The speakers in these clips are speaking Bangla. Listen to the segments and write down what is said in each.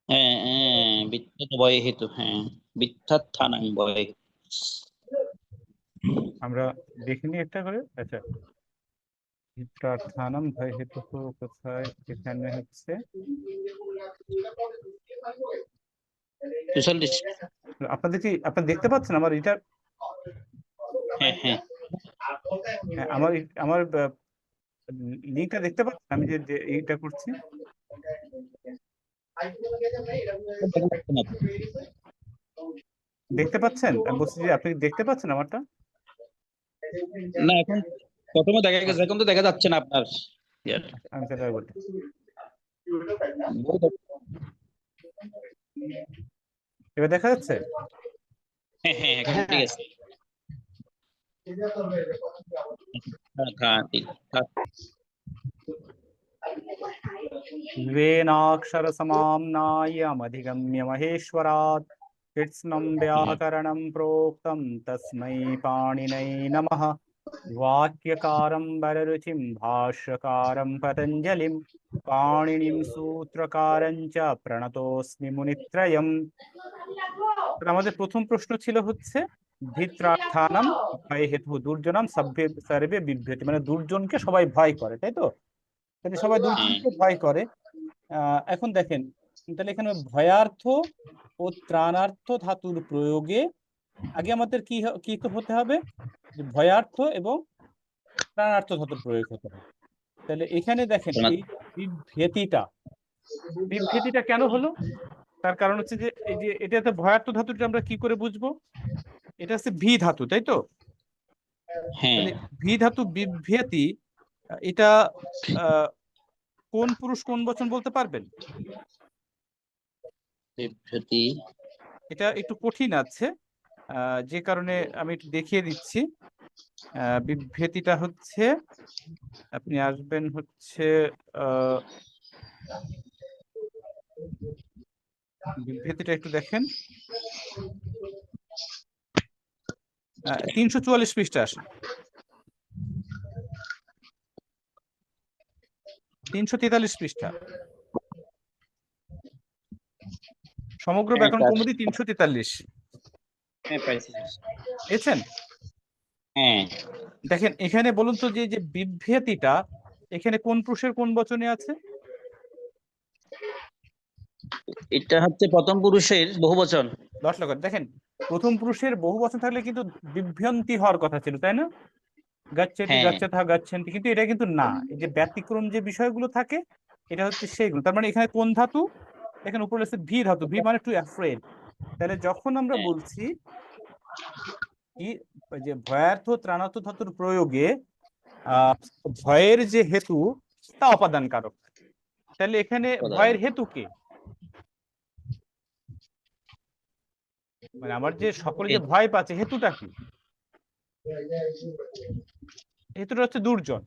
হ্যাঁ হ্যাঁ, বিত্তত ভয়ে হেতু, হ্যাঁ বিত্তাত্থানাং ভয়ে। আমরা দেখিনি একটা করে। আচ্ছা, প্রার্থানাম ভয় হেতু কোথায়? এখানে হচ্ছে 46। আপনারা দেখতে পাচ্ছেন আমার এটা? হ্যাঁ হ্যাঁ, হ্যাঁ, আমার লিঙ্কটা দেখতে পাচ্ছেন? আমি যে এইটা করছি, দেখতে পাচ্ছেন? আমি বলছি যে আপনি দেখতে পাচ্ছেন আমারটা? না এখন প্রথমে দেখা গেছে, এখন তো দেখা যাচ্ছে না আপনার ইয়ার। আমি সেটা বলি। এবার দেখা যাচ্ছে? হ্যাঁ হ্যাঁ, এখন ঠিক আছে। द्वेनाक्षरसमाम्नायमधिगम्य महेश्वरात् कृत्स्नं व्याकरणं प्रोक्तं तस्मै पाणिनये नमः। वाक्यकारं वररुचिं भाष्यकारं पतञ्जलिं पाणिनिं सूत्रकारं च प्रणतोऽस्मि मुनित्रयम्। আমাদের প্রথম প্রশ্ন ছিল হচ্ছে ধিত্রার্থানাম ভয় হেতু দুর্জনাম সর্বে সর্বে বিভ্রতি, মানে দুর্জনকে সবাই ভয় করে, তাই তো? তাহলে সবাই দুর্জনকে ভয় করে। এখন দেখেন, তাহলে এখানে ভয়ার্থ ও ত্রাণার্থ ধাতুর প্রয়োগে আগে আমাদের কি হতে হবে? যে ভয়ার্থ এবং ত্রাণার্থ ধাতুর প্রয়োগ হতে হবে। তাহলে এখানে দেখেন এই বিভ্রেতিটা কেন হলো? তার কারণ হচ্ছে যে এই যে এটাতে ভয়ার্থ ধাতুটা আমরা কি করে বুঝবো? এটা হচ্ছে ভি ধাতু, তাই তো? হ্যাঁ, তাহলে ভি ধাতু বিভ্রেতি, এটা কোন পুরুষ কোন বচন বলতে পারবেন? বিভ্রতি এটা একটু কঠিন আছে, যে কারণে আমি একটু দেখিয়ে দিচ্ছি। বিভ্রেতিটা হচ্ছে, আপনি আসবেন হচ্ছে বিভ্রেতিটা একটু দেখেন, 344 পৃষ্ঠা আসেন, 343 পৃষ্ঠা, সমগ্র ব্যাকরণ কৌমুদী 343। পেয়েছেন? হ্যাঁ, দেখেন এখানে বলুন তো যে বিভ্রেতিটা এখানে কোন পুরুষের কোন বচনে আছে? এটা হচ্ছে প্রথম পুরুষের বহুবচন। 10 লক্ষ। দেখেন প্রথম পুরুষের বহু বচন থাকলে কিন্তু বিভ্রান্তি হওয়ার কথা ছিল, তাই না? গাচ্ছেতি হ্যাঁ গাচ্ছেথা গাচ্ছেন্তি, কিন্তু এটা কিন্তু না। এই যে ব্যতিক্রম যে বিষয়গুলো থাকে এটা হচ্ছে সেইগুলো। তার মানে এখানে কোন ধাতু? এখানে উপরে আছে ভি ধাতু, ভি মানে টু অ্যাফ্রেড। তাহলে যখন আমরা হ্যাঁ, বলছি কি যে ভয়ার্থ ত্রাণার্থ ধাতুর প্রয়োগে ভয়ের যে হেতু তা অপাদান কারক, তাহলে এখানে ভয়ের হেতু কে? মানে আমার যে সকলে যে ভয় পাচ্ছে হেতুটা কি? হেতুটা হচ্ছে দুর্জন।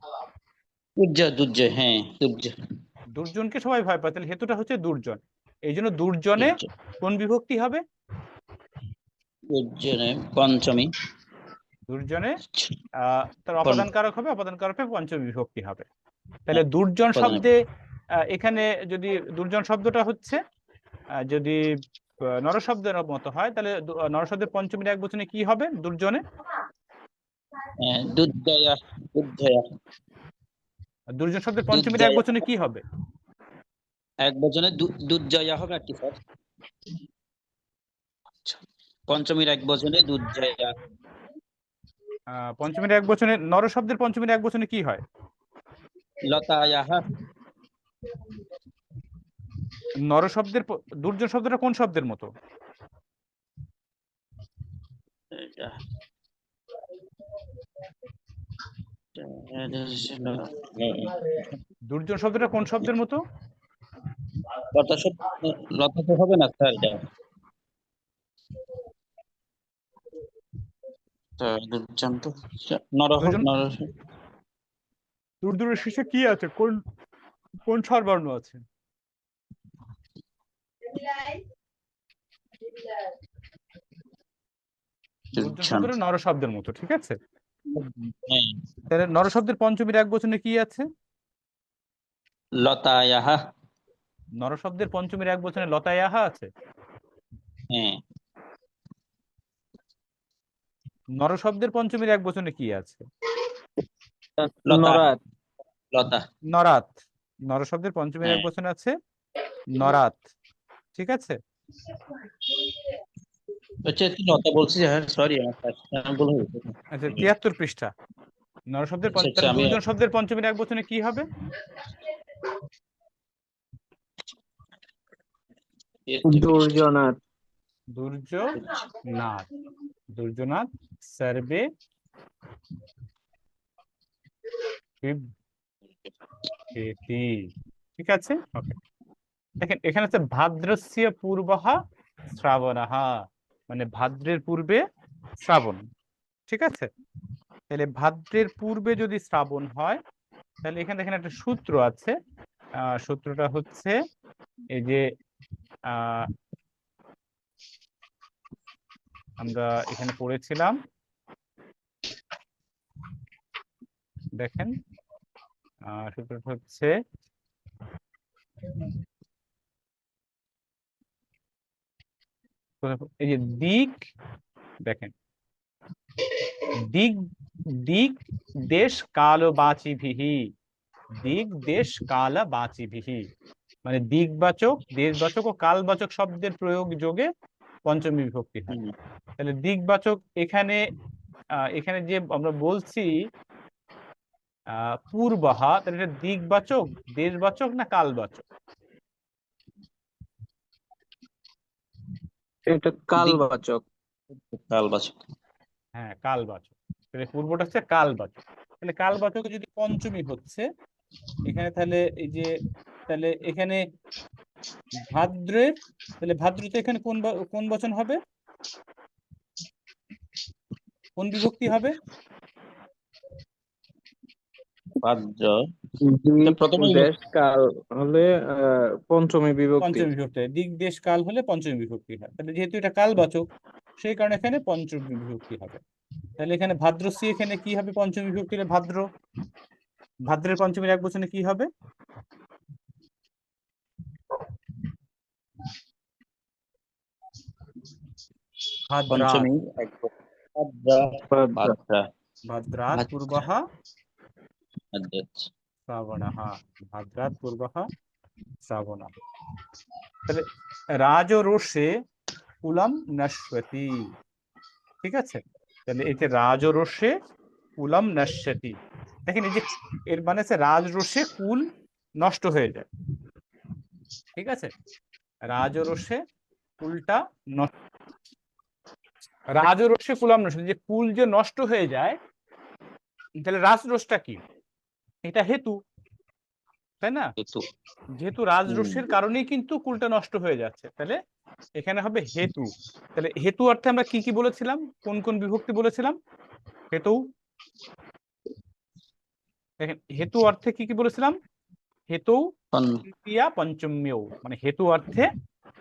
দুর্জয়, হ্যাঁ দুর্জয়। দুর্জনকে সবাই ভয় পায়, তাহলে হেতুটা হচ্ছে দুর্জন। এই জন্য দুর্জনে কোন বিভক্তি হবে? দুর্জনে পঞ্চমী। দুর্জনে তার অপাদান কারক হবে, অপাদান কারকে পঞ্চমী বিভক্তি হবে। তাহলে দুর্জন শব্দে এখানে যদি দুর্জন শব্দটা হচ্ছে যদি নরশব্দের মতো হয়, তাহলে নরশব্দের পঞ্চমীর এক বচনে কি হবে দুর্জনে? দুর্জয়া, দুর্জয়া। দুর্জন শব্দের পঞ্চমীর এক বচনে কি হবে? এক বচনে দুর্জয়া হবে আর কি স্যার? পঞ্চমীর এক বচনে দুর্জয়া। পঞ্চমীর এক বচনে, নরশব্দের পঞ্চমীর এক বচনে কি হয়? লতায়াহ। নরশব্দের দুর্জন শব্দটা কোন শব্দের মতো? দুর্জন শব্দটা কোন শব্দের মতো? লতা তো হবে না স্যার, এটা দুর্জন তো দুর্দূরের শেষে কি আছে? কোন কোন স্বরবর্ণ আছে? দুর্জন শব্দটা নরশব্দের মতো, ঠিক আছে? তাহলে নরশব্দের পঞ্চমীর এক বচনে কি আছে? লতায়াহ। নর শব্দের পঞ্চমীর এক বচনে লতায়াহা আছে। হ্যাঁ, নর শব্দের পঞ্চমীর এক বচনে কি আছে? লতা, নরাত। লতা। নরাত। নর শব্দের পঞ্চমীর এক হ্যাঁ, বচনে আছে নরাত। ঠিক আছে। হচ্ছে একটু লতা বলছি, হ্যাঁ সরি আমার ভুল হয়ে গেছে। আচ্ছা, 73 পৃষ্ঠা। নর শব্দের আচ্ছা আচ্ছা, তাহলে আমি দুর্জন শব্দের পঞ্চমীর এক বচনে কি হবে? দুর্জনাত। দুর্যোনাথ। দুর্যোনাথ সর্বে বিভ্যেতি। ঠিক আছে, ওকে। দেখেন এখানে হচ্ছে ভাদ্রস্য পূর্বঃ শ্রাবণঃ, মানে ভাদ্রের পূর্বে শ্রাবণ। ঠিক আছে, তাহলে ভাদ্রের পূর্বে যদি শ্রাবণ হয়, তাহলে এখানে দেখেন একটা সূত্র আছে। সূত্রটা হচ্ছে এই যে আমরা এখানে পড়েছিলাম, দেখেন সূত্রটা হচ্ছে এই যে দিক, দেখেন দিক, দিক দেশ কাল বাচিভিহি, দিক দেশ কাল বাচিভিহি, মানে দিকবাচক, দেশবাচক ও কালবাচক শব্দের প্রয়োগ যোগে পঞ্চমী বিভক্তি হয়। তাহলে দিকবাচক এখানে এখানে যে আমরা বলছি পূর্বহা, তাহলে এটা দিকবাচক, দেশবাচক না কালবাচক? এটা কালবাচক। কালবাচক। হ্যাঁ, কালবাচক। তাহলে পূর্বটা হচ্ছে কালবাচক। তাহলে কালবাচক যদি পঞ্চমী হচ্ছে এখানে, তাহলে এই যে, তাহলে এখানে ভাদ্রের, তাহলে ভাদ্রতে এখানে কোন বচন হবে, কোন বিভক্তি হবে? ভাদ্র, দিক প্রথমে দেশ কাল হলে পঞ্চমী বিভক্তি। পঞ্চমী বিভক্তি হয়। দিক দেশ কাল হলে পঞ্চমী বিভক্তি হয়। তাহলে যেহেতু এটা কালবাচক, সেই কারণে এখানে পঞ্চমী বিভক্তি হবে। তাহলে এখানে ভাদ্রশ্রী, এখানে কি হবে পঞ্চমী বিভক্তি হলে? ভাদ্র। ভাদ্রের পঞ্চমীর এক বচনে কি হবে? ভাদ্রাৎ। পঞ্চমী ভাদ্রা, ভাদ্রা, ভাদ্রাৎ পূর্বঃ ভাদ্রা। শ্রাবণঃ। ভাদ্রাৎ পূর্বঃ শ্রাবণঃ। তাহলে রাজরোষে কুলম নশ্যতি। ঠিক আছে, তাহলে এই যে রাজরোষে কুলম নশ্যতি, দেখেন এই যে এর মানে হচ্ছে রাজরোষে কুল নষ্ট হয়ে যায়। ঠিক আছে, রাজরোষে কুলটা নষ্ট, রাজরোষে কুলাম নষ্ট, যে কুল যে নষ্ট হয়ে যায়, তাহলে রাজরোষটা কি? এটা হেতু, তাই না? যেহেতু রাজরোষের কারণেই কিন্তু কুলটা নষ্ট হয়ে যাচ্ছে, তাহলে এখানে হবে হেতু। তাহলে হেতু অর্থে আমরা কি কি বলেছিলাম, কোন কোন বিভক্তি বলেছিলাম? হেতু, দেখেন হেতু অর্থে কি কি বলেছিলাম? হেতু তৃতীয়া পঞ্চম্যও, মানে হেতু অর্থে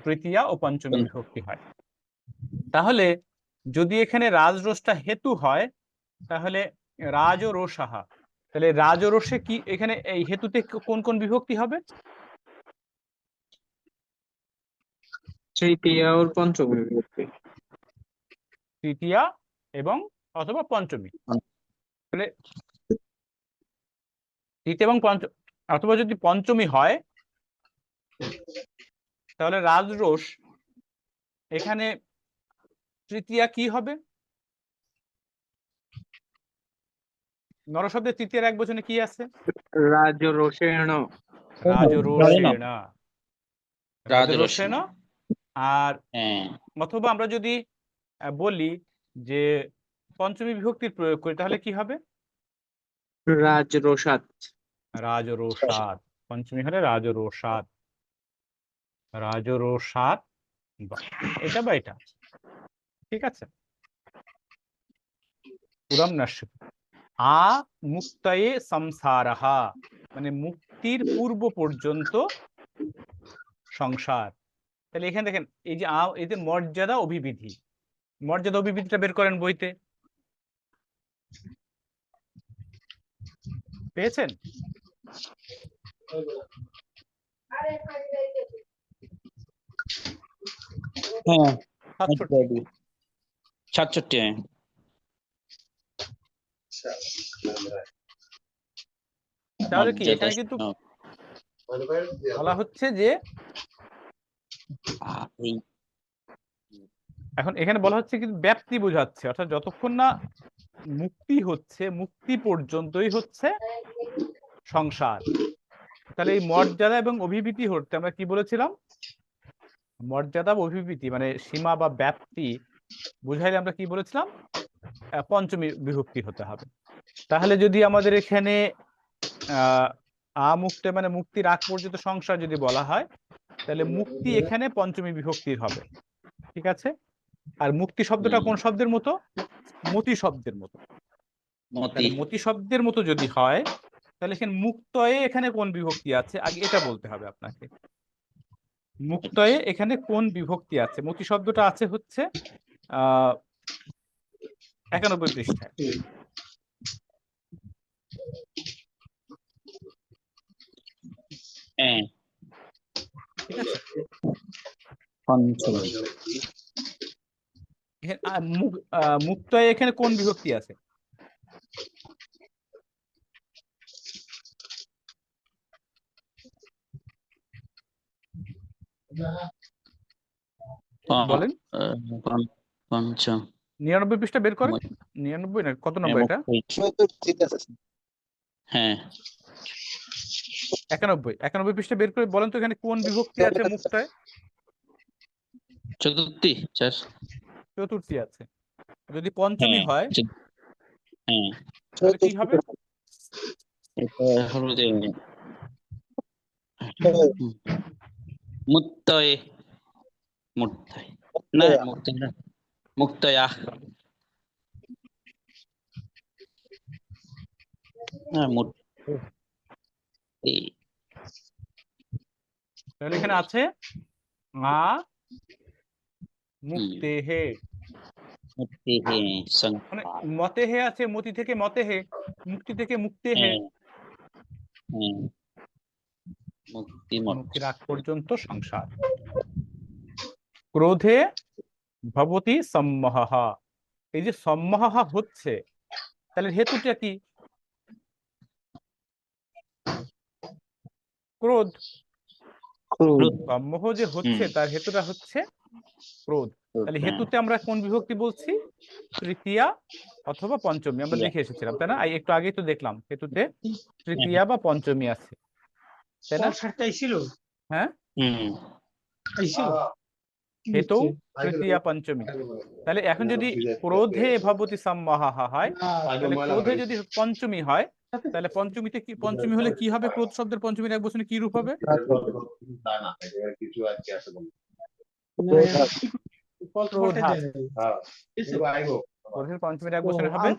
তৃতীয়া ও পঞ্চমী বিভক্তি হয়। তাহলে যদি এখানে রাজরোষটা হেতু হয়, তাহলে রাজরোষাহা, তাহলে রাজরোষে কি এখানে এই হেতুতে কোন কোন বিভক্তি হবে? তৃতীয়া ও পঞ্চমী বিভক্তি। তৃতীয়া এবং অথবা পঞ্চমী। তাহলে তৃতীয় এবং অথবা যদি পঞ্চমী হয়, তাহলে রাজরোষ এখানে তৃতীয়া কি হবে? নরশব্দের তৃতীয়ার এক বচনে কি আছে? রাজরোষেণ। রাজরোষেণ। রাজরোষেণ। রাজরোষেণ। আর হ্যাঁ, অথবা আমরা যদি বলি যে পঞ্চমী বিভক্তির প্রয়োগ করি, তাহলে কি হবে? রাজরোষাৎ। রাজরোষাৎ। পঞ্চমী হলে রাজরোষাৎ। রাজরোষাৎ, এটা বা এটা। ঠিক আছে, পুরম নশ্যতি। আ মুক্তয়ে সংসারহা, মানে মুক্তির পূর্ব পর্যন্ত সংসার। তাহলে এখানে দেখেন এই যে এই যে মর্যাদা অভিবিধি, মর্যাদা অভিবিধিটা বের করেন বইতে, পেয়েছেন? হ্যাঁ 67। 67 হ্যাঁ। তাহলে কি মর্যাদা এখানে কিন্তু স্নেহ। বলা হচ্ছে যে এই এখন এখানে বলা হচ্ছে কিন্তু ব্যাপ্তি বোঝাচ্ছে, অর্থাৎ যতক্ষণ না মুক্তি হচ্ছে, মুক্তি পর্যন্তই হচ্ছে সংসার। তাহলে এই মর্যাদা এবং অভিভূতি হতে আমরা কি বলেছিলাম? মর্যাদা বা অভিভূতি মানে সীমা বা ব্যাপ্তি বুঝাইলে আমরা কি বলেছিলাম? পঞ্চমী বিভক্তি হতে হবে। তাহলে যদি আমাদের এখানে মুক্তে মানে মুক্তির আগ পর্যন্ত সংসার যদি বলা হয়, তাহলে মুক্তি এখানে পঞ্চমী বিভক্তির হবে। ঠিক আছে? আর মুক্তি শব্দটা কোন শব্দের মতো? মতি শব্দের মতো। মতি তাহলে মতি শব্দের মতো যদি হয়, তাহলে এখানে মুক্তয়ে এখানে কোন বিভক্তি আছে আগে এটা বলতে হবে আপনাকে। মুক্তয়ে এখানে কোন বিভক্তি আছে? মতি শব্দটা আছে হচ্ছে 91 পৃষ্ঠায়। হ্যাঁ ঠিক আছে? পঞ্চমী মুক্তয়ে এখানে কোন বিভক্তি আছে? বলেন। পঞ্চম 99 পৃষ্ঠা বের করেন। 99 না, কত নম্বর এটা? হ্যাঁ 91 পৃষ্ঠা বের করে বলেন তো এখানে কোন বিভক্তি আছে মুক্তয়ে? চতুর্থী স্যার। চতুর্থী আছে। যদি পঞ্চমী হ্যাঁ হয় হ্যাঁ তাহলে কি হবে? এটা হলো যে মুক্তয়ে মুক্তয় না মুক্ত না মুক্তয়া হ্যাঁ তাহলে এখানে আছে আ মুক্তেহে, মুক্তিহে মানে মতেহে আছে, মতি থেকে মতেহে, মুক্তি থেকে মুক্তেহে। মুক্তি মুক্তির আগ পর্যন্ত সংসার। ক্রোধে ভবতি সম্মোহঃ। এই যে সম্মোহঃ হচ্ছে, তাহলে হেতুটা কি? ক্রোধ। সম্মোহ যে হচ্ছে তার হেতুটা হচ্ছে ক্রোধ। তাহলে হেতুতে আমরা কোন বিভক্তি বলছি? তৃতীয়া অথবা পঞ্চমী আমরা দেখে এসেছিলাম, তাই না? একটু আগেই তো দেখলাম হেতুতে তৃতীয়া বা পঞ্চমী আছে, তাই না? হ্যাঁ, হেতু তৃতীয়া পঞ্চমী। তাহলে এখন যদি ক্রোধে ভবতি সম্মোহঃ হয়, তাহলে ক্রোধে যদি পঞ্চমী হয়, তাহলে পঞ্চমীতে কি, পঞ্চমী হলে কি হবে? ক্রোধ শব্দের পঞ্চমীর এক বচনে কি রূপ হবে? ক্রোধাৎ। ক্রোধের পঞ্চমীর এক বচনে হবে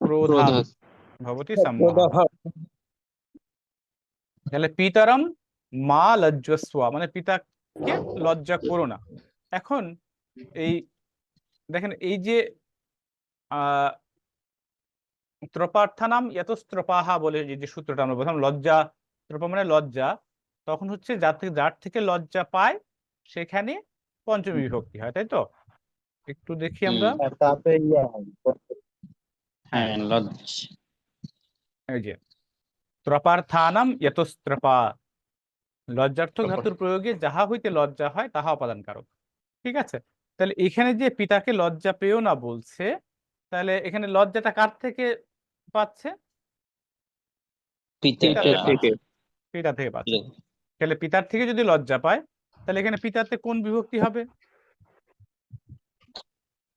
ক্রোধাৎ ভবতি সম্মোহঃ। তাহলে পিতরম মা লজ্জস্ব, মানে পিতাকে লজ্জা করো না। এখন এই দেখেন, এই যে ত্রপার্থানাম ইয়তস্ত্রপাহা বলে যে সূত্রটা আমরা বললাম, লজ্জা, ত্রপা মানে লজ্জা, তখন হচ্ছে যার থেকে লজ্জা পায় সেখানে পঞ্চমী বিভক্তি হয়, তাই তো? একটু দেখি আমরা। হ্যাঁ, এই যে ত্রপার্থানাম ইয়তস্ত্রপা, লজ্জার্থক ধাতুর প্রয়োগে যাহা হইতে লজ্জা হয় তাহা উপাদান কারক। ঠিক আছে? তাহলে এখানে যে পিতাকে লজ্জা পেও না বলছে, তাহলে এখানে লজ্জাটা কার থেকে পাচ্ছে? পিতা থেকে পাচ্ছে। তাহলে পিতার থেকে যদি লজ্জা পায়, তাহলে এখানে পিতাতে কোন বিভক্তি হবে?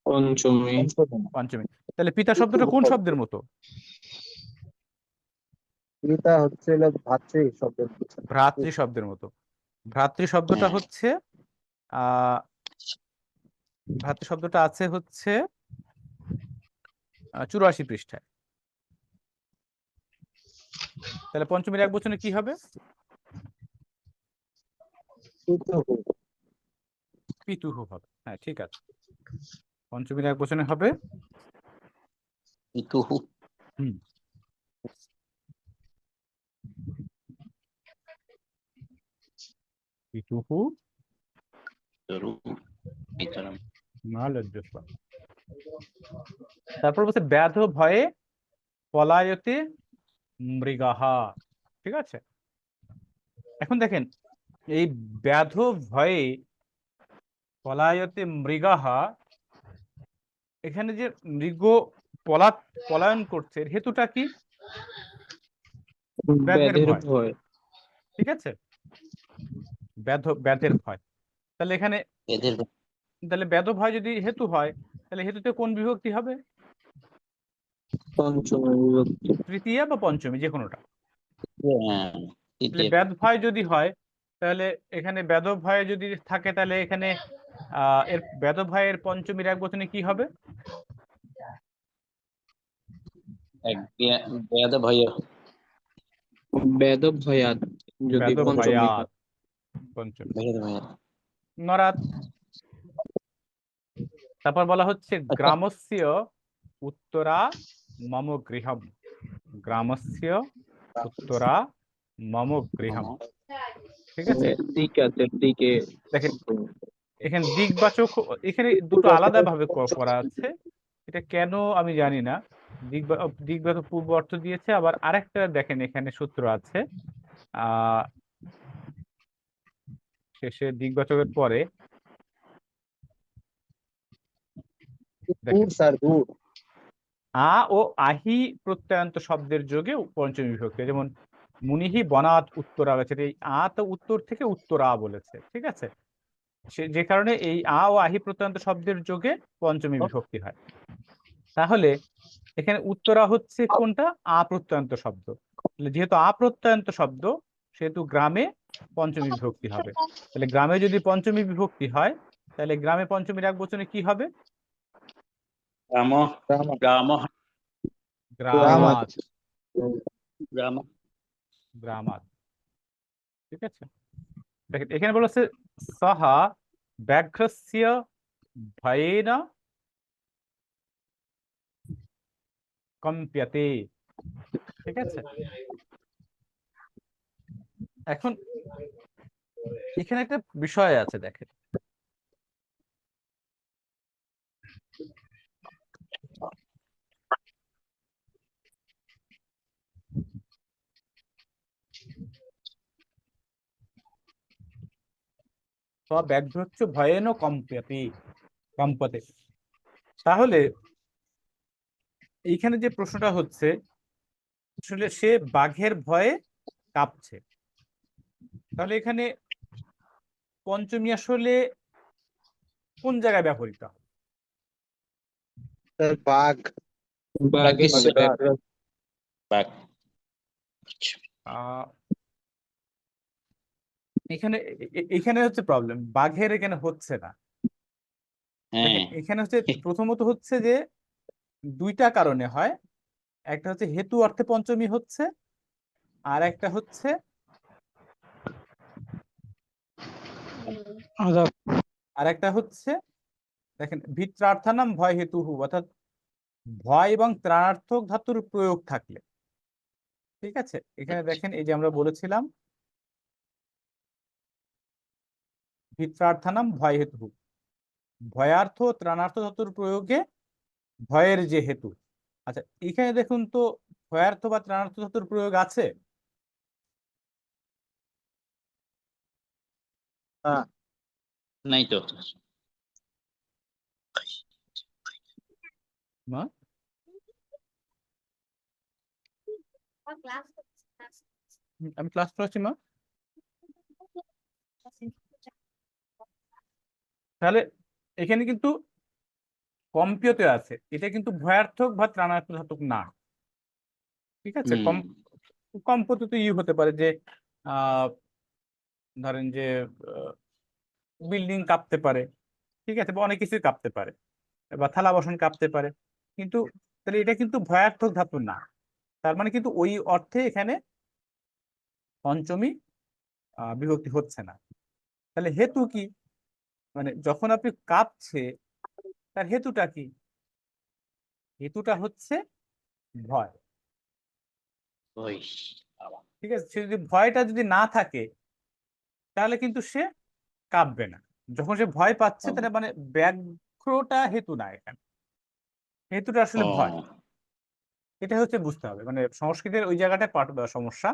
পঞ্চমী। তাহলে পিতা শব্দটা কোন শব্দের মতো? পিতা হচ্ছে ভাতৃ শব্দের। ভ্রাতৃ শব্দের মতো। ভ্রাতৃ শব্দটা হচ্ছে ভ্রাতৃ শব্দটা আছে হচ্ছে 84 পৃষ্ঠায়। তাহলে পঞ্চমীর এক বচনে কি হবে? পিতুহু হবে। হ্যাঁ, ঠিক আছে, পঞ্চমীর এক বচনে হবে পিতুহু। পিতুহু তরু পিতরম। না লজ্জস্ব। তারপর বলছে ব্যাধ ভয়ে পলায়তে মৃগাহা। ঠিক আছে, এখন দেখেন এই ব্যাধ ভয়ে পলায়তে মৃগাহা, এখানে যে মৃগ পলায়ন করছে এর হেতুটা কি? ব্যাধের ব্যাধের ভয়। ভয়। ঠিক আছে, ব্যাধের ভয়। তাহলে এখানে এদের তাহলে ব্যাধ ভয় যদি হেতু হয়, তাহলে হেতুতে কোন বিভক্তি হবে? পঞ্চম বিভক্তি। তৃতীয়া বা পঞ্চমী, যে কোনোটা। হ্যাঁ, তাহলে তৃতীয়। ব্যাধ ভয় যদি হয়, তাহলে এখানে ব্যাধ ভয় যদি থাকে, তাহলে এখানে এর ব্যাধ ভয়ের পঞ্চমীর এক বচনে কি হবে? এক বেদ ভয়। বেদ ভয়াত যদি ব্যাধ পঞ্চম ভয়াত বিভক্তি। পঞ্চমী। বেদ ভয়। নরাত। তারপর বলা হচ্ছে আচ্ছা, গ্রামস্য উত্তরা মম গৃহম। গ্রামস্য উত্তরা মম গৃহম। ঠিক আছে, দিক আছে, দিকে। দেখেন এখানে দিকবাচক, এখানে দুটো আলাদা ভাবে করা আছে। এটা কেন আমি জানি না। দিকবাচক পূর্ব অর্থ দিয়েছে, আবার আরেকটা দেখেন এখানে সূত্র আছে আহ শেষে দিকবাচকের পরে দূর দেখেন স্যার, দূর। আ ও আহি প্রত্যয়ান্ত শব্দের যোগে পঞ্চমী বিভক্তি, যেমন মুনিহি বনাত উত্তরা বলেছে, এই আ তো উত্তর থেকে উত্তরা বলেছে। ঠিক আছে, যে কারণে এই আ ও আহি প্রত্যয়ান্ত শব্দের যোগে পঞ্চমী বিভক্তি হয়। তাহলে এখানে উত্তরা হচ্ছে কোনটা? আ প্রত্যয়ান্ত শব্দ। যেহেতু আ প্রত্যয়ান্ত শব্দ, সেহেতু গ্রামে পঞ্চমী বিভক্তি হবে। তাহলে গ্রামে যদি পঞ্চমী বিভক্তি হয়, তাহলে গ্রামে পঞ্চমীর এক বচনে কি হবে? গ্রাম। রামাত। গ্রাম। গ্রামাত। গ্রাম। গ্রামাত। ঠিক আছে, দেখেন এখানে বলেছে সাহা ব্যাঘ্রস্য ভয়েন কম্প্যতে। ঠিক আছে, এখন এখানে একটা বিষয় আছে, দেখেন ব্যাঘ্রস্য ভয়েন কম্প্যতে কম্পতে। তাহলে এইখানে যে প্রশ্নটা হচ্ছে, আসলে সে বাঘের ভয়ে কাঁপছে। তাহলে এখানে পঞ্চমী আসলে কোন জায়গায় ব্যবহৃত হয়? স্যার বাঘ। বাঘের বাঘ। বাঘ। আহ, এখানে এখানে হচ্ছে প্রবলেম, বাঘের এখানে হচ্ছে না। হ্যাঁ। দেখেন এখানে হচ্ছে প্রথমত হচ্ছে যে দুইটা কারণে হয়। একটা হচ্ছে হেতু অর্থে পঞ্চমী হচ্ছে, আর একটা হচ্ছে দেখেন ভিত্রার্থানাম ভয় হেতু, অর্থাৎ ভয় এবং ত্রাণার্থক ধাতুর প্রয়োগ থাকলে। ঠিক আছে, এখানে দেখেন এই যে আমরা বলেছিলাম ভিত্রার্থানাম ভয় হেতু, ভয়ার্থ ও ত্রাণার্থ ধাতুর প্রয়োগে ভয়ের যে হেতু। আচ্ছা, এখানে দেখুন তো ভয়ার্থ বা ত্রাণার্থ ধাতুর প্রয়োগ আছে? হ্যাঁ। নাই তো। না, আমি ক্লাস করছি মা। তাহলে এখানে কিন্তু কম্পিয়তে আছে, এটা কিন্তু ভয়ার্থক বা ত্রাণার্থক ধাতুক না। ঠিক আছে, হুম। কম্পতে তো হতে পারে যে আহ ধরেন যে বিল্ডিং কাঁপতে পারে। ঠিক আছে, বা অনেক কিছুই কাঁপতে পারে, বা থালা বাসন কাঁপতে পারে। কিন্তু তাহলে এটা কিন্তু ভয়ার্থক ধাতু না। তার মানে কিন্তু ওই অর্থে এখানে পঞ্চমী বিভক্তি হচ্ছে না। তাহলে হেতু কি? মানে যখন আপনি কাঁপছে, তার হেতুটা কি? হেতুটা হচ্ছে ভয়। ওই। ঠিক আছে, সে যদি ভয়টা যদি না থাকে, তাহলে কিন্তু সে কাঁপবে না। যখন সে ভয় পাচ্ছে তাহলে মানে ব্যাঘ্রটা হেতু না, এখানে হেতুটা আসলে ভয়। এটা হচ্ছে বুঝতে হবে, মানে সংস্কৃতের ওই জায়গাটায় সমস্যা।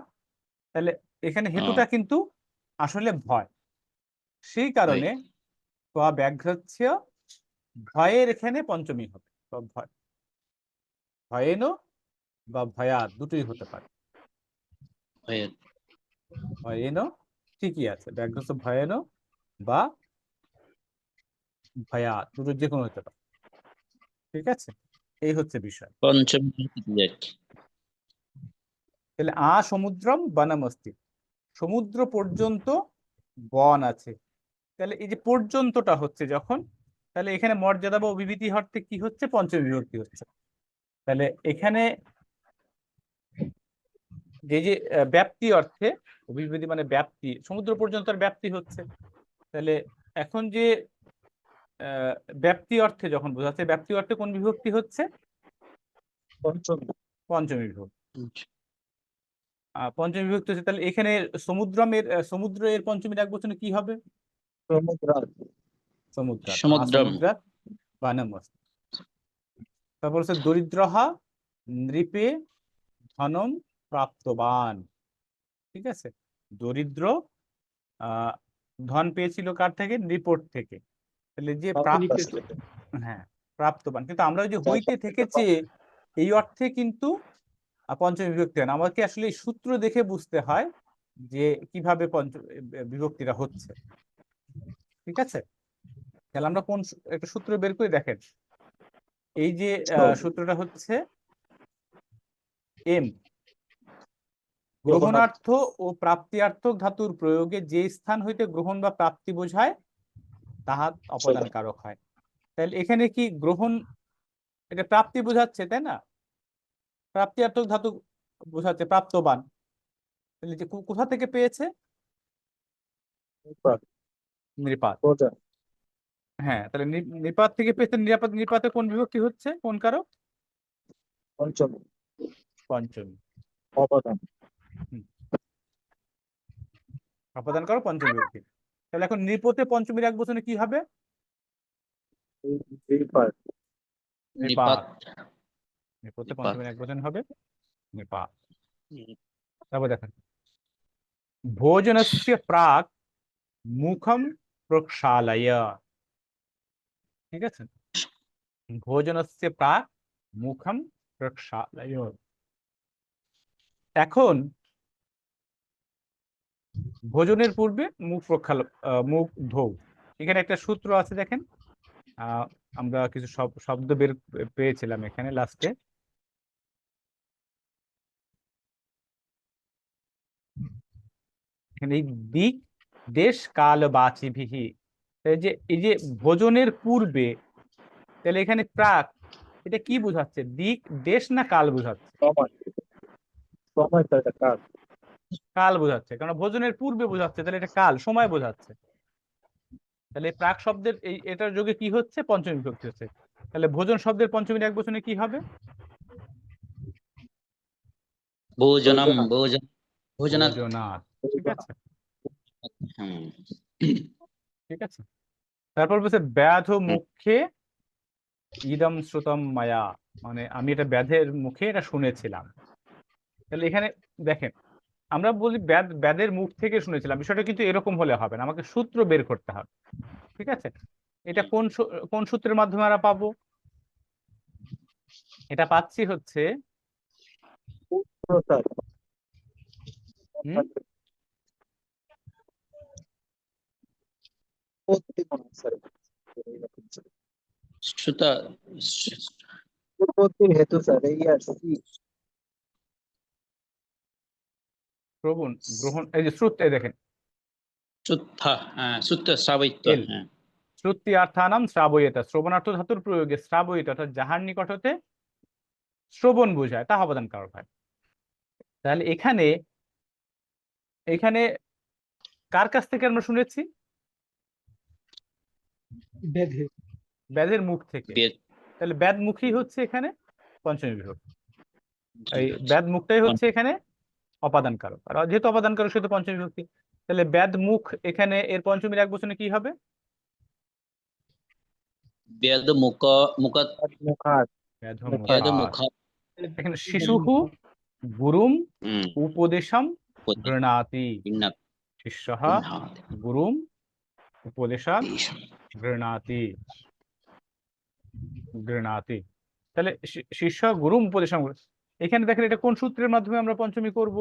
তাহলে এখানে হেতুটা কিন্তু আসলে ভয়। সেই কারণে ব্যাঘ্রস্য ভয়ের এখানে পঞ্চমী হবে, বা ভয়, ভয়েন বা ভয়াৎ দুটোই হতে পারে। ভয়েন ঠিকই আছে, ব্যাঘ্রস্য ভয়েন বা ভয়াৎ দুটো যে কোনো হতে পারে। ঠিক আছে, এই হচ্ছে বিষয়। পঞ্চম তাহলে সমুদ্রম বনমস্তি, সমুদ্র পর্যন্ত বন আছে। তাহলে এই যে পর্যন্তটা হচ্ছে যখন, তাহলে এখানে মর্যাদা বা অভিভূতি অর্থে কি হচ্ছে? পঞ্চমী বিভক্তি হচ্ছে। তাহলে এখানে যে ব্যাপ্তি অর্থে অভিভূতি মানে ব্যাপ্তি, সমুদ্র পর্যন্ত ব্যাপ্তি হচ্ছে। তাহলে এখন যে ব্যাপ্তি অর্থে যখন বোঝাচ্ছে, ব্যাপ্তি অর্থে কোন বিভক্তি হচ্ছে? পঞ্চমী বিভক্তি। পঞ্চমী বিভক্তি হচ্ছে। তাহলে এখানে সমুদ্র এর পঞ্চমীর একবচনে কি হবে? সমুদ্র। সমুদ্রম। বানমস্তি। তারপর হচ্ছে দরিদ্রহা নৃপে ধনম প্রাপ্তবান। ঠিক আছে, দরিদ্র ধন পেয়েছিল কার থেকে? নৃপর থেকে। তাহলে যে হ্যাঁ, প্রাপ্তবান। কিন্তু আমরা ওই যে হইতে থেকেছে এই অর্থে কিন্তু পঞ্চমী বিভক্তি হয় না। আমাকে আসলে এই সূত্র দেখে বুঝতে হয় যে কিভাবে বিভক্তিটা হচ্ছে। ঠিক আছে, তাহলে আমরা কোন একটা সূত্র বের করে দেখেন। এই যে সূত্রটা হচ্ছে এম, গ্রহণার্থ ও প্রাপ্তিয়ার্থক ধাতুর প্রয়োগে যে স্থান হইতে গ্রহণ বা প্রাপ্তি বোঝায় তাহা অপদান কারক হয়। তাহলে এখানে কি গ্রহণ, এটা প্রাপ্তি বোঝাচ্ছে, তাই না? প্রাপ্তিয়ার্থক ধাতু বোঝাচ্ছে প্রাপ্তবান। তাহলে যে কোথা থেকে পেয়েছে? নৃপাত। হ্যাঁ, তাহলে নিপাত থেকে পেয়েছে। নিপাতে কোন বিভক্তি হচ্ছে? কোন কারক? পঞ্চমী। অপদান কারক পঞ্চমী বিভক্তি। তাহলে এখন নৃপতে পঞ্চমীর এক বচনে কি হবে? নিপাত। নৃপতে পঞ্চমীর এক বচন হবে নিপাত। তারপর দেখেন, ভোজনস্য প্রাক মুখম প্রক্ষালয়। ঠিক আছে, ভোজনস্য প্রাক মুখম প্রক্ষালয়। এখন ভোজনের পূর্বে মুখ ধৌ। এখানে একটা সূত্র আছে দেখেন, আমরা কিছু শব্দ পেয়েছিলাম এখানে লাস্টে। এখানে এই দিক দেশ কাল বাচিভিহি, এই যে ভোজনের পূর্বে, তাহলে এখানে প্রাক এটা কি বোঝাচ্ছে? দিক, দেশ না কাল বোঝাচ্ছে? কাল বোঝাচ্ছে, কারণ ভোজনের পূর্বে বোঝাচ্ছে, তাহলে এটা কাল, সময় বোঝাচ্ছে। তাহলে প্রাক শব্দের এটার যোগে কি হচ্ছে? পঞ্চমী বিভক্তি হচ্ছে। তাহলে ভোজন শব্দের পঞ্চমীর এক বচনে কি হবে? ভোজনম ভোজনাৎ। ভোজনাৎ। ঠিক আছে, হুম। ঠিক আছে। তারপর বলছে ব্যাধ মুখে ইদম শ্রুতম মায়া, মানে আমি এটা ব্যাধের মুখে এটা শুনেছিলাম। তাহলে এখানে দেখেন, আমরা বলি ব্যাধের মুখ থেকে শুনেছিলাম, বিষয়টা কিন্তু এরকম হলে হবে না, আমাকে সূত্র বের করতে হবে। ঠিক আছে, এটা কোন সূত্রের মাধ্যমে আমরা পাবো? এটা পাচ্ছি হচ্ছে শ্রুতা শ্রবণ গ্রহণ, এই যে শ্রুত, এই দেখেন শ্রুতা, হ্যাঁ শ্রুতা শ্রাবয়িত, এল, হ্যাঁ। শ্রুতি অর্থানাম শ্রাবয়িতা, শ্রবণার্থ ধাতুর প্রয়োগে শ্রাবয়িতা অর্থাৎ যাহার নিকট হতে শ্রবণ বোঝায় তা অবদান কারক হয়। তাহলে এখানে এখানে কার কাছ থেকে আমরা শুনেছি? ব্যাধের মুখ থেকে। তাহলে ব্যাধ মুখী হচ্ছে এখানে পঞ্চমী বিভক্তি। এই ব্যাধ মুখটাই হচ্ছে এখানে অপাদান কারক, আর যেহেতু অপাদান কারক সেহেতু পঞ্চমী বিভক্তি। তাহলে বেদ মুখ এখানে এর পঞ্চমীর এক বচনে কি হবে? বেদ মুখ মুখ মুখাত বেদ বেদ মুখাৎ। মুখ এখানে শিশুহু গুরুম হুম উপদেশম উপদেশ গৃণাতি। গৃহ্ণাতি শিষ্যः গৃহ্ণাতি গুরুম উপদেশাৎ গৃণাতি। গৃণাতি। তাহলে শিষ্য গুরুম উপদেশম। এখানে দেখেন এটা কোন সূত্রের মাধ্যমে আমরা পঞ্চমী করব?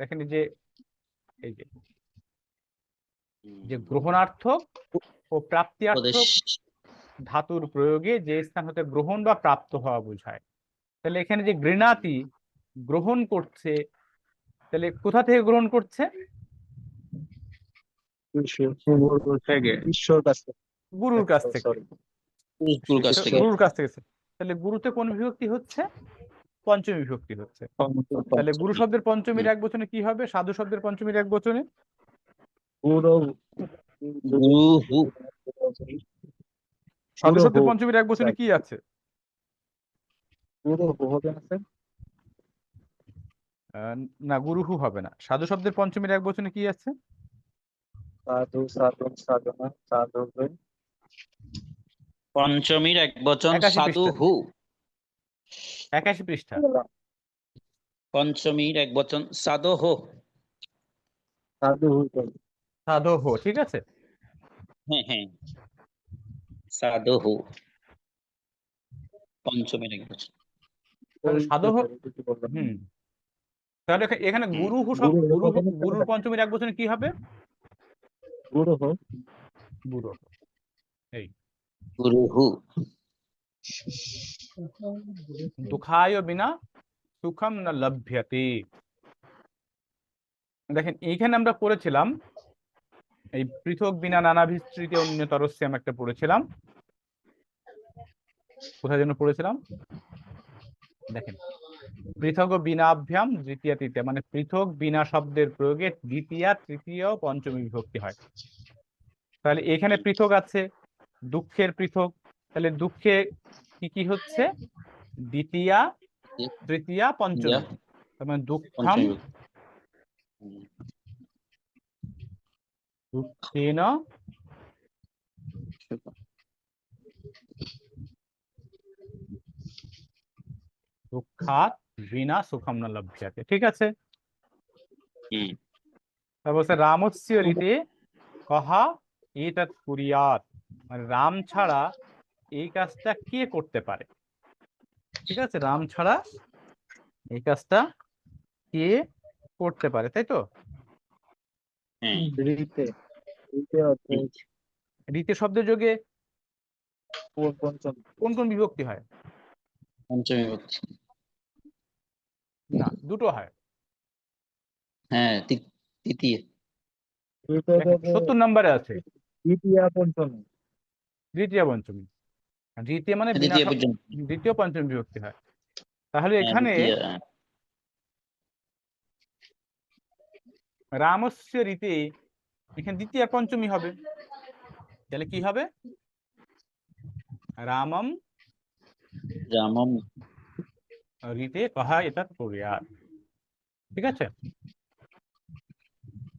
দেখেন এই যে গ্রহণার্থক ও প্রাপ্তিয়ার্থক উপদেশ ধাতুর প্রয়োগে যে স্থান হতে গ্রহণ বা প্রাপ্ত হওয়া বোঝায়। তাহলে এখানে যে গৃণাতি গ্রহণ করছে, তাহলে কোথা থেকে গ্রহণ করছে? ঈশ্বর কাছে গুরুর কাছ থেকে। সরি গুরুর কাছ থেকে গুরুর কাছ থেকে। তাহলে গুরুতে কোন বিভক্তি হচ্ছে? পঞ্চমী বিভক্তি হচ্ছে। তাহলে গুরু শব্দের পঞ্চমীর এক বচনে কি হবে? সাধু শব্দের পঞ্চমীর এক বচনে গুরু গুরু সাধু শব্দের পঞ্চমীর এক বচনে কি আছে? গুরু হবে না স্যার? না, গুরুহু হবে না। সাধু শব্দের পঞ্চমীর এক বচনে কি আছে? সাধু সাধন সাধনা সাধু পঞ্চমীর এক বচন 81 সাধু পৃষ্ঠা। হু 81 পৃষ্ঠা। পঞ্চমীর এক বচন সাধু হো সাধু সাধু হো, ঠিক আছে। হ্যাঁ হ্যাঁ সাধু হু পঞ্চমীর এক বচন তাহলে সাধু হো। তাহলে এখানে গুরু হু গুরুর পঞ্চমীর এক বচনে কি হবে? গুরু হো গুরু। এই গুরু হু দুঃখায় বিনা সুখম না লভ্যতে। দেখেন এইখানে আমরা পড়েছিলাম এই পৃথক বিনা নানাভিস্তৃতি অন্যতরস্যাম একটা পড়েছিলাম। কোথায় যেন পড়েছিলাম? দেখেন পৃথক ও বিনাভ্যাম দ্বিতীয় তৃতীয়, মানে পৃথক বিনা শব্দের প্রয়োগে দ্বিতীয় তৃতীয় পঞ্চমী বিভক্তি হয়। তাহলে এখানে পৃথক আছে, দুঃখের পৃথক। তাহলে দুঃখে কি কি হচ্ছে? দ্বিতীয়া তৃতীয়া পঞ্চমী। তার মানে দুঃখম পঞ্চমী দুঃখেন দুঃখাৎ বিনা সুখম ন লভ্যতে, ঠিক আছে। তারপর হচ্ছে রামস্য রীতে কহা এতৎ কুরিয়াত, মানে রাম ছাড়া এই কাজটা কে করতে পারে? ঠিক আছে, রাম ছাড়া এই কাজটা কে করতে পারে, তাই তো? রীতে রীতে অর্থে রীতে শব্দের যোগে পঞ্চম কোন কোন বিভক্তি হয়? পঞ্চমী বিভক্তি না, দুটো হয়। হ্যাঁ তৃতীয় 70 নম্বরে আছে দ্বিতীয় পঞ্চম দ্বিতীয় পঞ্চমী। দ্বিতীয় মানে বিনা দ্বিতীয় পর্যন্ত দ্বিতীয় পঞ্চমী বিভক্তি হয়। তাহলে হ্যাঁ, এখানে দ্বিতীয়, রামস্য রীতে এখানে দ্বিতীয় পঞ্চমী হবে। তাহলে কি হবে? রামম রামম রীতে কহা এতৎ কুর্যাৎ, ঠিক আছে।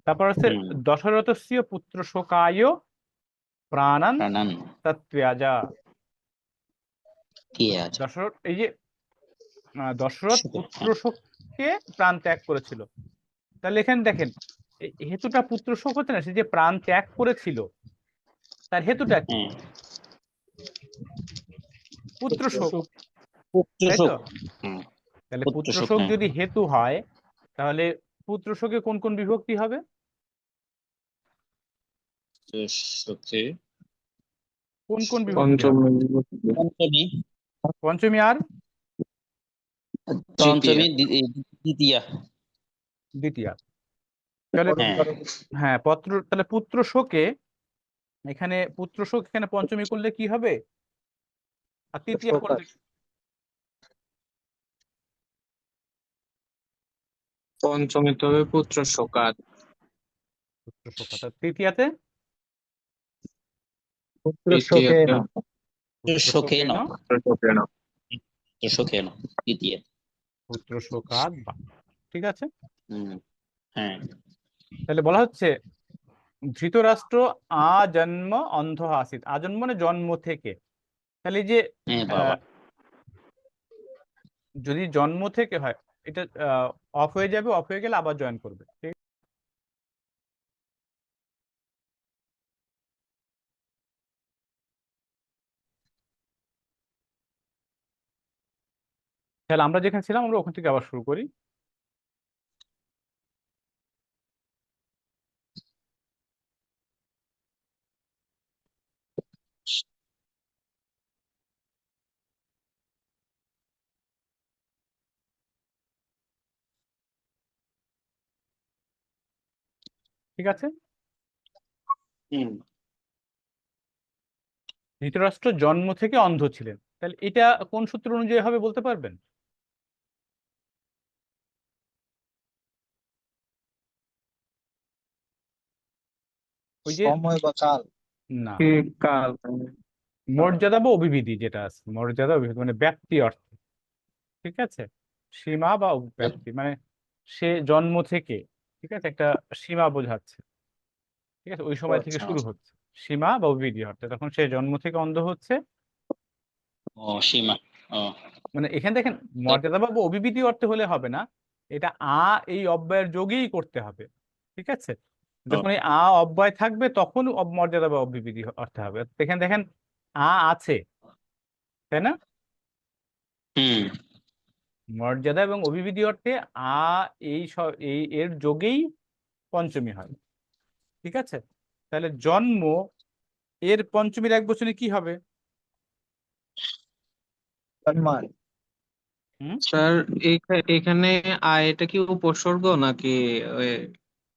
তারপর হচ্ছে দশরথস্য পুত্র শোকায় প্রাণান প্রাণান তত্ত্যাজা। কে আছে দশরথ এই যে দশরথ পুত্র শোককে প্রাণ ত্যাগ করেছিল। তাহলে এখানে দেখেন হেতুটা পুত্র শোক হচ্ছে না, সে যে প্রাণ ত্যাগ করেছিল তার হেতুটা কি? পুত্র শোক, তাই তো? তাহলে পুত্র শোক যদি হেতু হয় তাহলে পুত্র শোকে কোন কোন বিভক্তি হবে? কোন কোন বিভক্তি হবে? পঞ্চমী পঞ্চমী আর পঞ্চমী দ্বিতীয় দ্বিতীয়া। তাহলে হ্যাঁ তাহলে পুত্র শোকে এখানে পুত্র শোক এখানে পঞ্চমী করলে কি হবে? আর তৃতীয় করলে পঞ্চমীতে হবে পুত্র শোকাত পুত্র শোক। তৃতীয়াতে পুত্র শোকেন শোকেন শোকেন শোকেন দ্বিতীয় পুত্র শোকাৎ, ঠিক আছে। হ্যাঁ তাহলে বলা হচ্ছে ধৃতরাষ্ট্র আজন্ম অন্ধ আসিত, আজন্ম মানে জন্ম থেকে। তাহলে এই যে হ্যাঁ আহ, বাবা। যদি জন্ম থেকে হয়, এটা অফ হয়ে যাবে, অফ হয়ে গেলে আবার জয়েন করবে, ঠিক আছে? তাহলে আমরা যেখানে ছিলাম আমরা ওখান থেকে আবার শুরু করি। ঠিক আছে, হুম। ধৃতরাষ্ট্র জন্ম থেকে অন্ধ ছিলেন, তাহলে এটা কোন সূত্র অনুযায়ী হবে বলতে পারবেন? ওই যে সময় বা কাল। না, কি কাল? মর্যাদা বা অভিবিধি যেটা আছে, মর্যাদা অভিবিধি মানে ব্যক্তি অর্থে, ঠিক আছে? সীমা বা ব্যক্তি মানে সে জন্ম থেকে, ঠিক আছে, একটা সীমা বোঝাচ্ছে, ঠিক আছে, ওই সময় থেকে আচ্ছা শুরু হচ্ছে সীমা বা অভিবিধি অর্থে, তখন সে জন্ম থেকে অন্ধ হচ্ছে। ও সীমা। ও মানে এখানে দেখেন, মর্যাদা বা অভিবিধি অর্থে হলে হবে না, এটা এই অব্যয়ের যোগেই করতে হবে, ঠিক আছে? ও, যখন এই অব্যয় থাকবে তখন মর্যাদা বা অভিবিধি অর্থে হবে। এখানে দেখেন আছে, তাই না? হুম। মর্যাদা এবং অভিবিধি অর্থে এই এর যোগেই পঞ্চমী হয়, ঠিক আছে? তাহলে জন্ম এর পঞ্চমীর এক বচনে কি হবে? সম্মান। হুম স্যার, এখানে এটা কি উপসর্গ নাকি ওই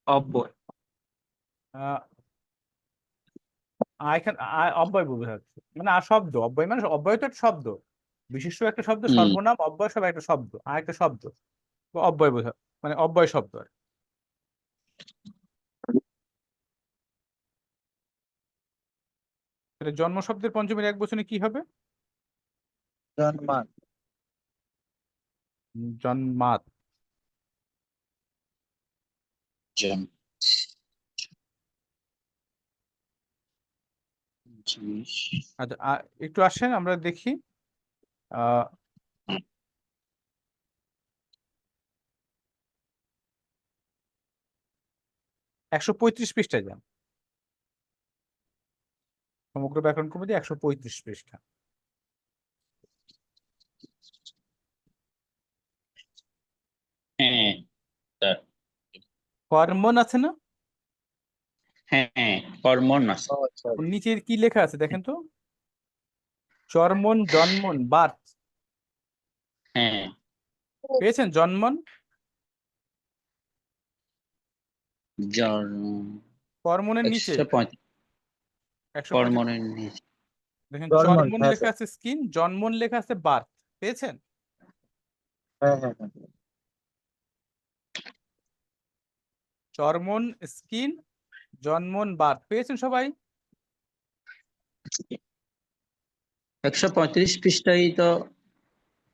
অব্যয়? আহ, এখানে অব্যয় বোঝাচ্ছে, মানে শব্দ, অব্যয় মানে অব্যয় তো একটা শব্দ, বিশিষ্ট একটা শব্দ, হুম। সর্বনাম অব্যয় সব একটা শব্দ, একটা শব্দ, তো অব্যয় বোঝা মানে অব্যয় শব্দ আর কি। তাহলে জন্ম শব্দের পঞ্চমীর এক বচনে কি হবে? সম্মান। জন্মাত। জন জিনিস। আচ্ছা, একটু আসেন আমরা দেখি। আহ 135 পৃষ্ঠায় যান, সমগ্র ব্যাকরণ কমিটি 135 পৃষ্ঠা। হ্যাঁ স্যার। কর্মন আছে না? হ্যাঁ কর্মণ আছে। আচ্ছা। ওর নিচের কি লেখা আছে দেখেন তো, চর্মন জন্মন বার্থ, হ্যাঁ পেয়েছেন? জন্মন, জন কর্মনের নিচে 135 135 কর্মণের নিচে। দেখেন জন্মন, চর্মন হ্যাঁ লেখা স্যার। আছে স্কিন, জন্মন লেখা আছে বার্থ, পেয়েছেন? হ্যাঁ হ্যাঁ হ্যাঁ। চর্মন স্কিন, জন্মন বার্থ, পেয়েছেন সবাই? 135 পৃষ্ঠায় তো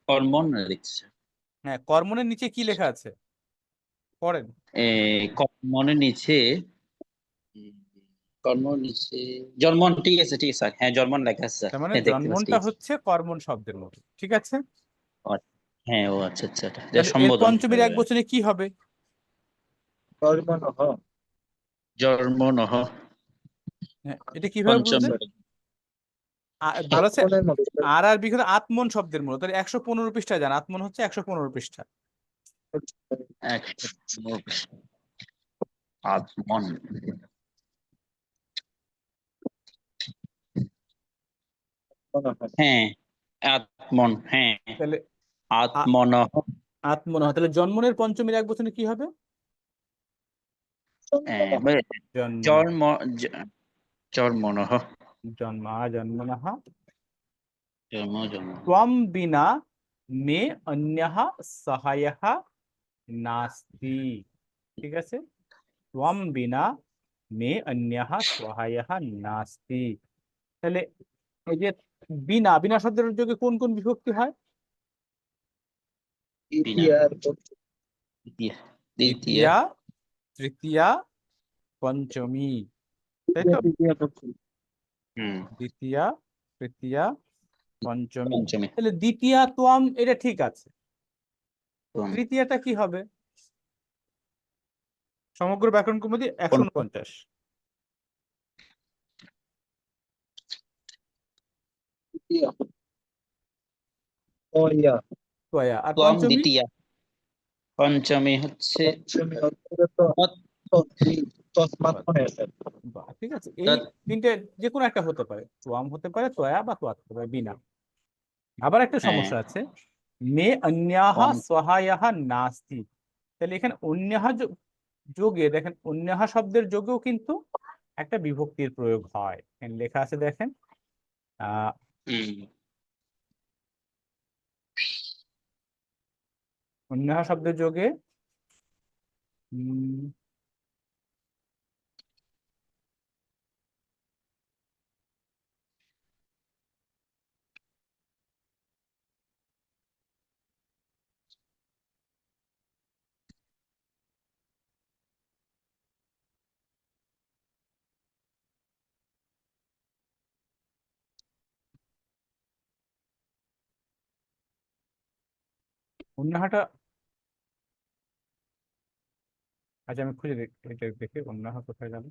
হরমোন লিখছে। হ্যাঁ, কর্মনের নিচে কি লেখা আছে পড়েন। কর্মনের নিচে কর্ম নিচে জন্মন, ঠিক আছে ঠিক আছে স্যার, হ্যাঁ জন্মন লেখা আছে স্যার, তার মানে হ্যাঁ দেখতে পাচ্ছি, ঠিক জন্মনটা আছে। হচ্ছে কর্মন শব্দের মতো, ঠিক আছে? ও, হ্যাঁ ও আচ্ছা আচ্ছা, এটা তাহলে এর সম্বোধন। পঞ্চমীর এক বচনে কি হবে? কর্মণ হ। জন্ম নহ। হ্যাঁ, এটা কিভাবে পঞ্চম বুঝলেন? বলেছে আত্মনের মতো স্যার। আর বিঘত আত্মন শব্দের মূল, তাহলে 115 পৃষ্ঠা যান, আত্মন হচ্ছে 115 পৃষ্ঠা। 115 পৃষ্ঠা। আত্মন। মনে হয়। হ্যাঁ আত্মন, হ্যাঁ তাহলে আত্মন। আত্মন হয়, তাহলে জন্মনের পঞ্চমীর এক বচনে কি হবে? হ্যাঁ জন্মন, জন্ম জন্মনহ। জন্মনঃ। জন্ম। ত্বম বিনা মে অন্যঃ সহায়ঃ নাস্তি, ঠিক আছে? ত্বম বিনা মে অন্যঃ সহায়ঃ নাস্তি। তাহলে এই যে বিনা, বিনা শব্দের যোগে কোন কোন বিভক্তি হয়? বিনা। ইতিহার দ্বিতীয় দ্বিতীয় দ্বিতীয়া, তৃতীয়া পঞ্চমী, তাই তো? তৃতীয় পক্ষী। হুম দ্বিতীয়া, তৃতীয়া, পঞ্চমী। পঞ্চমী তাহলে দ্বিতীয়া ত্বম এটা ঠিক আছে, ত্বম। তৃতীয়াটা কি হবে? সমগ্র ব্যাকরণ কৌমুদি 149। তৃতীয়। ও ইয়া। ত্বয়া। আর ত্বম পঞ্চমী? দ্বিতীয়া, পঞ্চমী হচ্ছে পঞ্চমী হচ্ছে তো তসমাৎ মনে আছে। বাহ, ঠিক আছে। এই তিনটে যে কোনো একটা হতে পারে, ত্বম হতে পারে, ত্বয়া বা ত্বয়াৎ হতে পারে, বিনা। আবার একটা হ্যাঁ সমস্যা আছে, মে অন্যাহ ত্বম। সহায়ः নাস্তি। তাহলে এখানে অন্যাহ যোগে দেখেন, অন্যাহ শব্দের যোগেও কিন্তু একটা বিভক্তির প্রয়োগ হয়। এখানে লেখা আছে দেখেন, আহ হুম অন্যাহ শব্দের যোগে উম, অন্যাহটা, আচ্ছা আমি খুঁজে এটা দেখি অন্যাহ কোথায় গেল।